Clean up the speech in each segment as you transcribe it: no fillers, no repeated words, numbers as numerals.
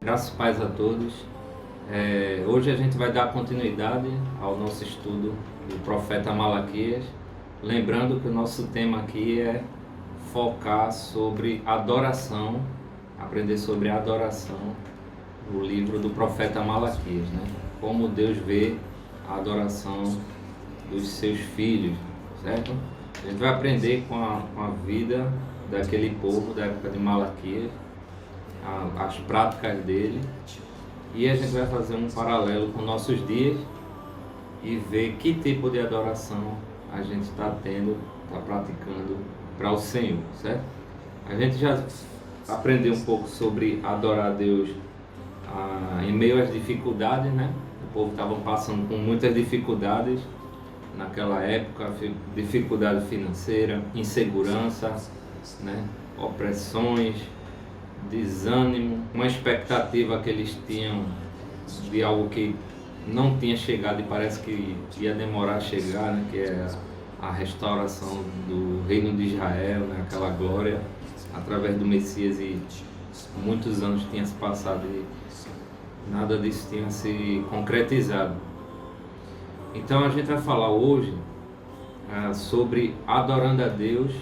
Graças e paz a todos. Hoje a gente vai dar continuidade ao nosso estudo do profeta Malaquias, lembrando que o nosso tema aqui é focar sobre adoração, aprender sobre adoração no livro do profeta Malaquias, né? Como Deus vê a adoração dos seus filhos, certo? A gente vai aprender com a vida daquele povo da época de Malaquias, as práticas dele, e a gente vai fazer um paralelo com nossos dias e ver que tipo de adoração a gente está tendo, está praticando para o Senhor, certo? A gente já aprendeu um pouco sobre adorar a Deus em meio às dificuldades, né? O povo estava passando por muitas dificuldades naquela época, dificuldade financeira, insegurança, né? Opressões, desânimo, uma expectativa que eles tinham de algo que não tinha chegado e parece que ia demorar a chegar, né? Que é a restauração do reino de Israel, né? Aquela glória através do Messias, e muitos anos tinham se passado e nada disso tinha se concretizado. Então a gente vai falar hoje sobre adorando a Deus,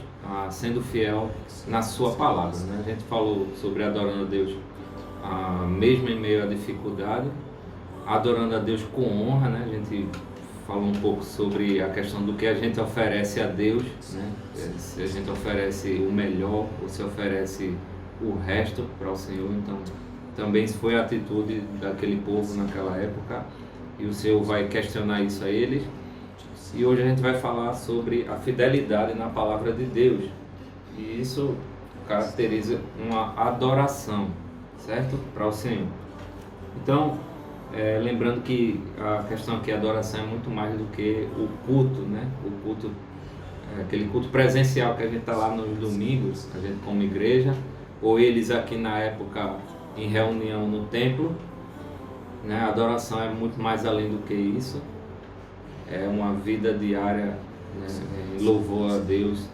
sendo fiel na sua palavra, né? A gente falou sobre adorando a Deus mesmo em meio à dificuldade, adorando a Deus com honra, né? A gente falou um pouco sobre a questão do que a gente oferece a Deus, né? Se a gente oferece o melhor ou se oferece o resto para o Senhor. Então também foi a atitude daquele povo naquela época, e o Senhor vai questionar isso a eles. E hoje a gente vai falar sobre a fidelidade na palavra de Deus, e isso caracteriza uma adoração, certo? Para o Senhor. Então, lembrando que a questão aqui, a adoração, é muito mais do que o culto, né? O culto, aquele culto presencial que a gente está lá nos domingos, a gente como igreja, ou eles aqui na época em reunião no templo, né? A adoração é muito mais além do que isso. É uma vida diária, né, em louvor a Deus,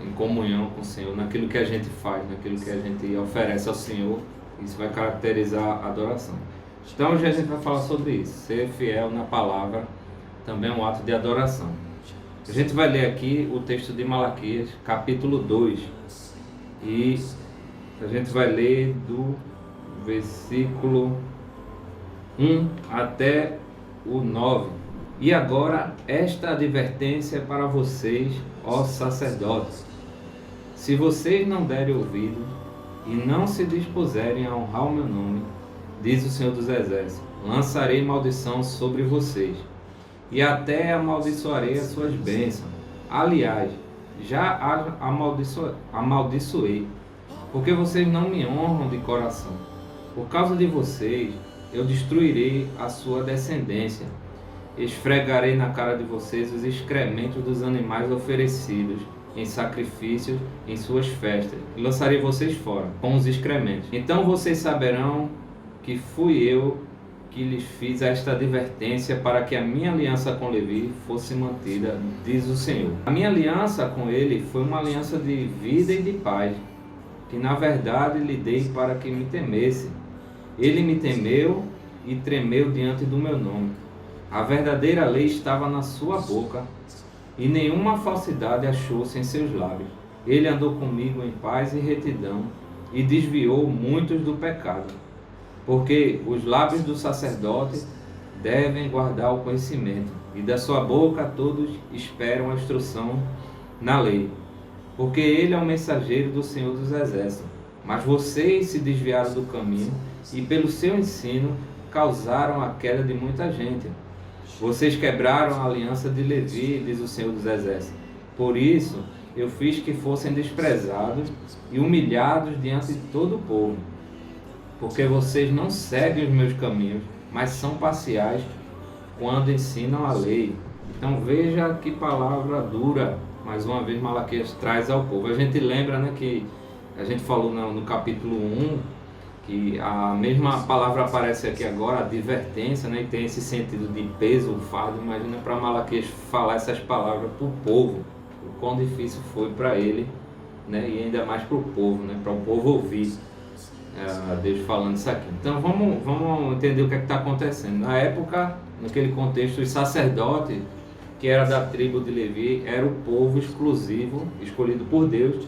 em comunhão com o Senhor, naquilo que a gente faz, naquilo que a gente oferece ao Senhor. Isso vai caracterizar a adoração. Então hoje a gente vai falar sobre isso. Ser fiel na palavra também é um ato de adoração. A gente vai ler aqui o texto de Malaquias, capítulo 2, e a gente vai ler do versículo 1 até o 9. E agora esta advertência para vocês, ó sacerdotes: se vocês não derem ouvido e não se dispuserem a honrar o meu nome, diz o Senhor dos Exércitos, lançarei maldição sobre vocês, e até amaldiçoarei as suas bênçãos. Aliás, já amaldiçoei, porque vocês não me honram de coração. Por causa de vocês, eu destruirei a sua descendência. Esfregarei na cara de vocês os excrementos dos animais oferecidos em sacrifícios em suas festas, e lançarei vocês fora com os excrementos. Então vocês saberão que fui eu que lhes fiz esta advertência, para que a minha aliança com Levi fosse mantida, diz o Senhor. A minha aliança com ele foi uma aliança de vida e de paz, que na verdade lhe dei para que me temesse. Ele me temeu e tremeu diante do meu nome. A verdadeira lei estava na sua boca, e nenhuma falsidade achou-se em seus lábios. Ele andou comigo em paz e retidão, e desviou muitos do pecado. Porque os lábios do sacerdote devem guardar o conhecimento, e da sua boca todos esperam a instrução na lei. Porque ele é o mensageiro do Senhor dos Exércitos. Mas vocês se desviaram do caminho, e pelo seu ensino causaram a queda de muita gente. Vocês quebraram a aliança de Levi, diz o Senhor dos Exércitos. Por isso eu fiz que fossem desprezados e humilhados diante de todo o povo. Porque vocês não seguem os meus caminhos, mas são parciais quando ensinam a lei. Então veja que palavra dura, mais uma vez Malaquias traz ao povo. A gente lembra, né, que a gente falou no capítulo 1, que a mesma palavra aparece aqui agora, advertência, né, e tem esse sentido de peso, fardo. Imagina para Malaquias falar essas palavras para o povo, o quão difícil foi para ele, né? E ainda mais para o povo, né? Para o povo ouvir Deus falando isso aqui. Então vamos entender o que está acontecendo. Na época, naquele contexto, os sacerdotes, que era da tribo de Levi, era o povo exclusivo, escolhido por Deus,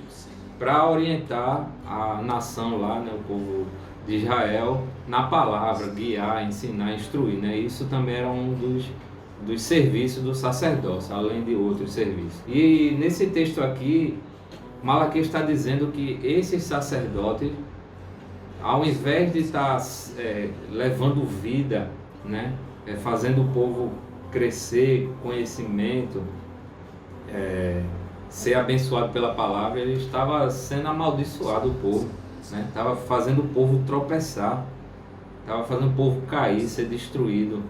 para orientar a nação lá, né, o povo de Israel, na palavra, guiar, ensinar, instruir, né? Isso também era um dos serviços do sacerdócio, além de outros serviços. E nesse texto aqui, Malaquias está dizendo que esses sacerdotes, ao invés de estar levando vida, né, fazendo o povo crescer, conhecimento, ser abençoado pela palavra, ele estava sendo amaldiçoado, o povo, né? Estava fazendo o povo tropeçar, estava fazendo o povo cair, ser destruído,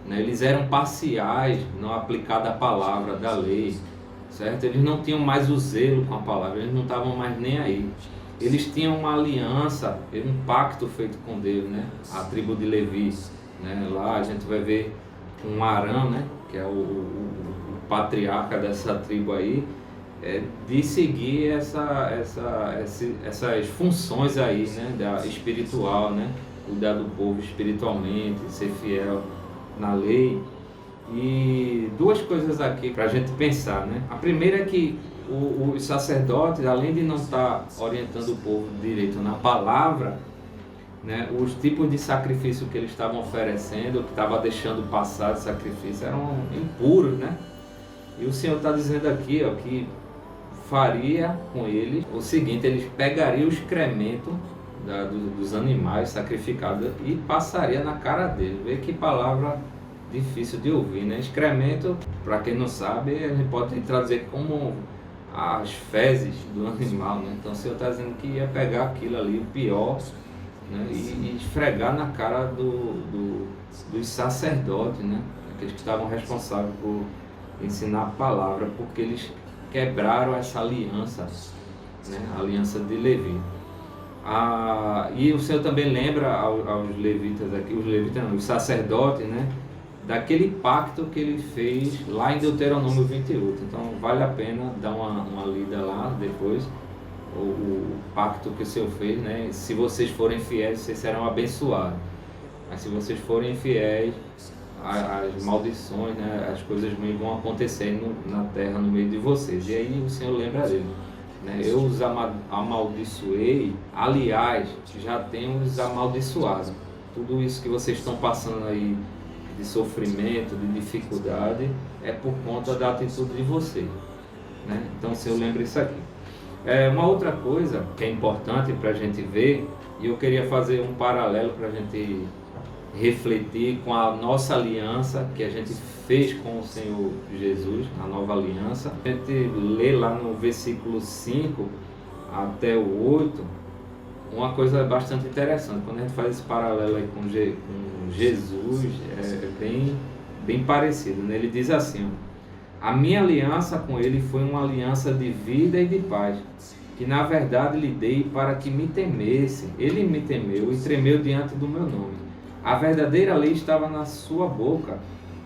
né? Eles eram parciais no aplicar da palavra, da lei, certo? Eles não tinham mais o zelo com a palavra, eles não estavam mais nem aí. Eles tinham uma aliança, um pacto feito com Deus, né? A tribo de Levi, né? Lá a gente vai ver um Arão, né? Que é o patriarca dessa tribo aí, de seguir essas funções aí, né? Espiritual, né? Cuidar do povo espiritualmente, ser fiel na lei. E duas coisas aqui para a gente pensar, né? A primeira é que os sacerdotes, além de não estar orientando o povo direito na palavra, né, os tipos de sacrifício que eles estavam oferecendo, que estava deixando passar de sacrifício, eram impuros, né? E o Senhor está dizendo aqui, ó, que faria com eles o seguinte: eles pegariam o excremento dos animais sacrificados e passaria na cara deles. Vê que palavra difícil de ouvir, né? Excremento, para quem não sabe, a gente pode traduzir como as fezes do animal, né? Então o Senhor está dizendo que ia pegar aquilo ali, o pior, né? E esfregar na cara dos sacerdotes, né? Aqueles que estavam responsáveis por ensinar a palavra, porque eles quebraram essa aliança, né? A aliança de Levi. E o Senhor também lembra aos levitas aqui, os sacerdotes, né? Daquele pacto que ele fez lá em Deuteronômio 28. Então vale a pena dar uma lida lá depois, o pacto que o Senhor fez, né? Se vocês forem fiéis, vocês serão abençoados, mas se vocês forem infiéis, as maldições, né? As coisas ruins vão acontecer na terra, no meio de vocês. E aí o Senhor lembra dele, né? Eu os amaldiçoei, aliás, já tenho os amaldiçoado. Tudo isso que vocês estão passando aí de sofrimento, de dificuldade, é por conta da atitude de vocês, né? Então o Senhor lembra isso aqui. Uma outra coisa que é importante para a gente ver, e eu queria fazer um paralelo para a gente refletir com a nossa aliança que a gente fez com o Senhor Jesus, a nova aliança. A gente lê lá no versículo 5 até o 8, uma coisa bastante interessante. Quando a gente faz esse paralelo aí com Jesus, é bem parecido, né? Ele diz assim: a minha aliança com ele foi uma aliança de vida e de paz, que na verdade lhe dei para que me temesse. Ele me temeu e tremeu diante do meu nome. A verdadeira lei estava na sua boca,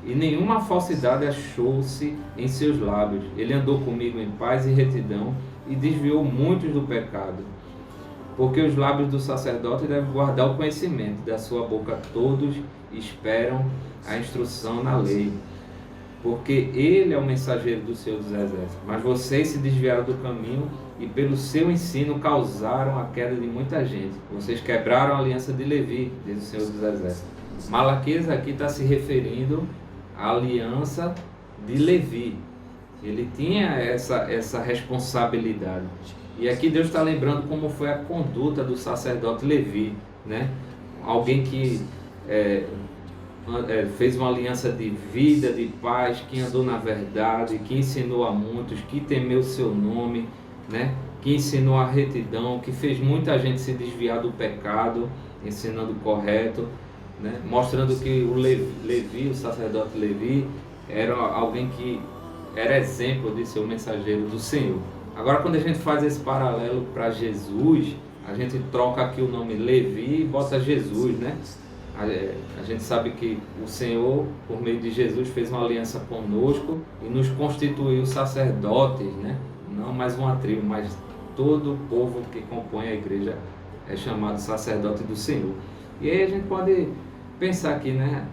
e nenhuma falsidade achou-se em seus lábios. Ele andou comigo em paz e retidão, e desviou muitos do pecado. Porque os lábios do sacerdote devem guardar o conhecimento, da sua boca todos esperam a instrução na lei. Porque ele é o mensageiro do Senhor dos Exércitos. Mas vocês se desviaram do caminho e pelo seu ensino causaram a queda de muita gente. Vocês quebraram a aliança de Levi, diz o Senhor dos Exércitos. Malaquias aqui está se referindo à aliança de Levi. Ele tinha essa responsabilidade. E aqui Deus está lembrando como foi a conduta do sacerdote Levi, né? Alguém que fez uma aliança de vida, de paz, que andou na verdade, que ensinou a muitos, que temeu o seu nome, né? Que ensinou a retidão, que fez muita gente se desviar do pecado, ensinando o correto, né? Mostrando que o Levi, o sacerdote Levi, era alguém que era exemplo de ser o mensageiro do Senhor. Agora, quando a gente faz esse paralelo para Jesus, a gente troca aqui o nome Levi e bota Jesus, né? A gente sabe que o Senhor, por meio de Jesus, fez uma aliança conosco e nos constituiu sacerdotes, né? Não mais uma tribo, mas todo o povo que compõe a igreja é chamado sacerdote do Senhor. E aí a gente pode pensar aqui, né?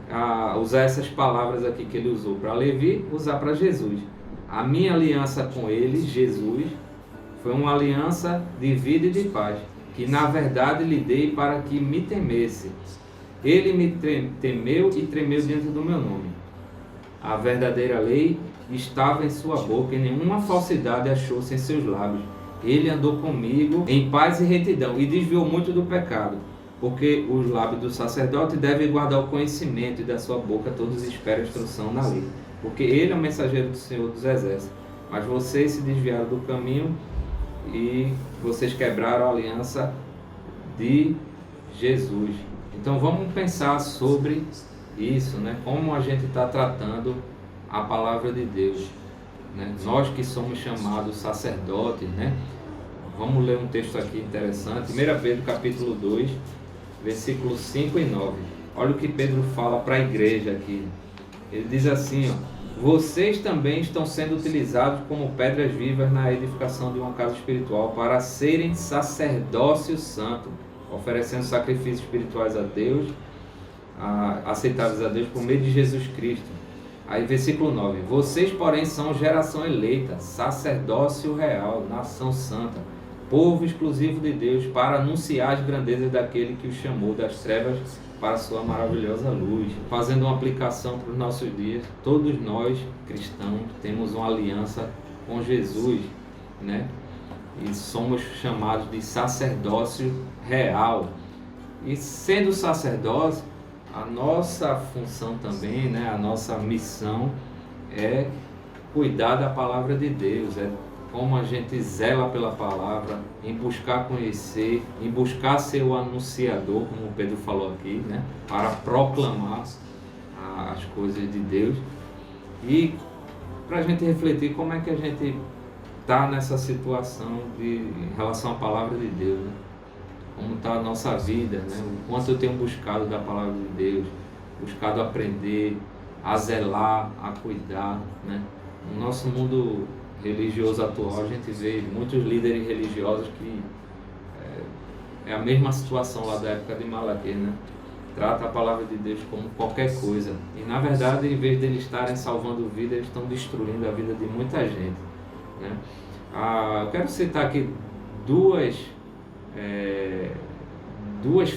Usar essas palavras aqui que ele usou para Levi, usar para Jesus. A minha aliança com ele, Jesus, foi uma aliança de vida e de paz, que na verdade lhe dei para que me temesse. Ele me temeu e tremeu diante do meu nome. A verdadeira lei estava em sua boca e nenhuma falsidade achou-se em seus lábios. Ele andou comigo em paz e retidão e desviou muito do pecado, porque os lábios do sacerdote devem guardar o conhecimento e da sua boca todos esperam a instrução na lei, porque ele é o mensageiro do Senhor dos Exércitos. Mas vocês se desviaram do caminho e vocês quebraram a aliança de Jesus. Então vamos pensar sobre isso, né? Como a gente está tratando a palavra de Deus, né? Nós que somos chamados sacerdotes, né? Vamos ler um texto aqui interessante, 1 Pedro capítulo 2, versículos 5 e 9. Olha o que Pedro fala para a igreja aqui. Ele diz assim, ó: vocês também estão sendo utilizados como pedras vivas na edificação de uma casa espiritual para serem sacerdócio santo, oferecendo sacrifícios espirituais a Deus, aceitáveis a Deus por meio de Jesus Cristo. Aí versículo 9: vocês porém são geração eleita, sacerdócio real, nação santa, povo exclusivo de Deus, para anunciar as grandezas daquele que os chamou das trevas para a sua maravilhosa luz. Fazendo uma aplicação para os nossos dias, todos nós cristãos temos uma aliança com Jesus, né? E somos chamados de sacerdócio real. E sendo sacerdócio, a nossa função também, né, a nossa missão é cuidar da palavra de Deus, é como a gente zela pela palavra, em buscar conhecer, em buscar ser o anunciador, como o Pedro falou aqui, né, para proclamar as coisas de Deus. E para a gente refletir como é que a gente está nessa situação em relação à palavra de Deus, né? Como está a nossa vida, né? O quanto eu tenho buscado da palavra de Deus, buscado aprender, a zelar, a cuidar, né? No nosso mundo religioso atual, a gente vê muitos líderes religiosos que é a mesma situação lá da época de Malaquias, né? Trata a palavra de Deus como qualquer coisa. E na verdade, em vez de eles estarem salvando vidas, eles estão destruindo a vida de muita gente, né? Eu quero citar aqui duas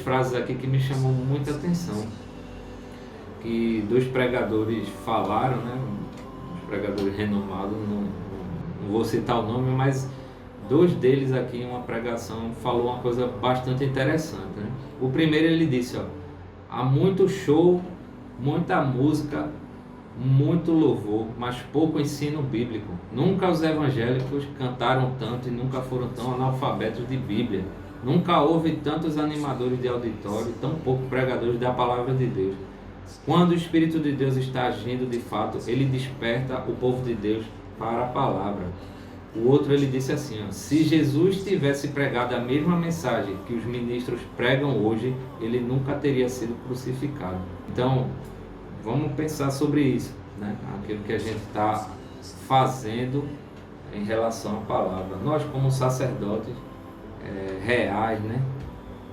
frases aqui que me chamam muita atenção, que dois pregadores falaram, né? Os pregadores renomados, não vou citar o nome, mas dois deles aqui em uma pregação falou uma coisa bastante interessante, né? O primeiro, ele disse, ó: há muito show, muita música, muito louvor, mas pouco ensino bíblico. Nunca os evangélicos cantaram tanto e nunca foram tão analfabetos de Bíblia. Nunca houve tantos animadores de auditório e tão poucos pregadores da palavra de Deus. Quando o Espírito de Deus está agindo de fato, ele desperta o povo de Deus para a palavra. O outro, ele disse assim, ó: se Jesus tivesse pregado a mesma mensagem que os ministros pregam hoje, ele nunca teria sido crucificado. Então, vamos pensar sobre isso, né? Aquilo que a gente está fazendo em relação à palavra. Nós, como sacerdotes reais, né?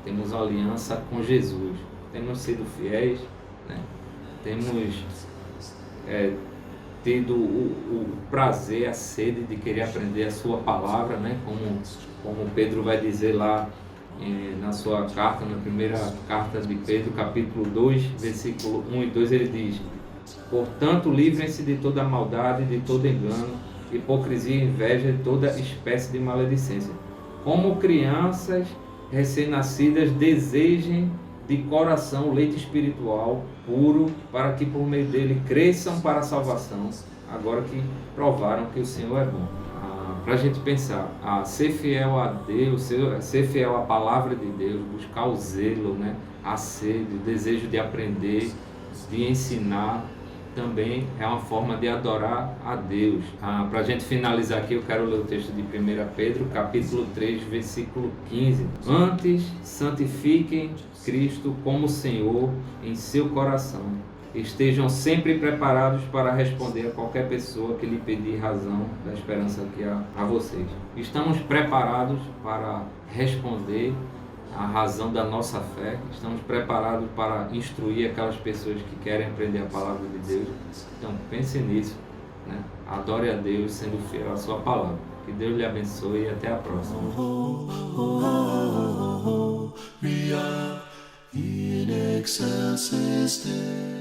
Temos uma aliança com Jesus, temos sido fiéis, né? Temos tido o prazer, a sede de querer aprender a sua palavra, né? Como Pedro vai dizer lá na sua carta, na primeira carta de Pedro, capítulo 2, versículo 1 e 2, ele diz: portanto, livrem-se de toda maldade, de todo engano, hipocrisia, inveja e toda espécie de maledicência. Como crianças recém-nascidas, desejem de coração o leite espiritual puro, para que por meio dele cresçam para a salvação, agora que provaram que o Senhor é bom. Para a gente pensar, ser fiel a Deus, ser fiel à palavra de Deus, buscar o zelo, né? A sede, o desejo de aprender, de ensinar, também é uma forma de adorar a Deus. Para a gente finalizar aqui, eu quero ler o texto de 1 Pedro, capítulo 3, versículo 15. Antes, santifiquem Cristo como Senhor em seu coração. Estejam sempre preparados para responder a qualquer pessoa que lhe pedir razão da esperança que há a vocês. Estamos preparados para responder a razão da nossa fé, estamos preparados para instruir aquelas pessoas que querem aprender a palavra de Deus. Então pense nisso, né? Adore a Deus sendo fiel à sua palavra. Que Deus lhe abençoe e até a próxima. We are in excelsis Deo.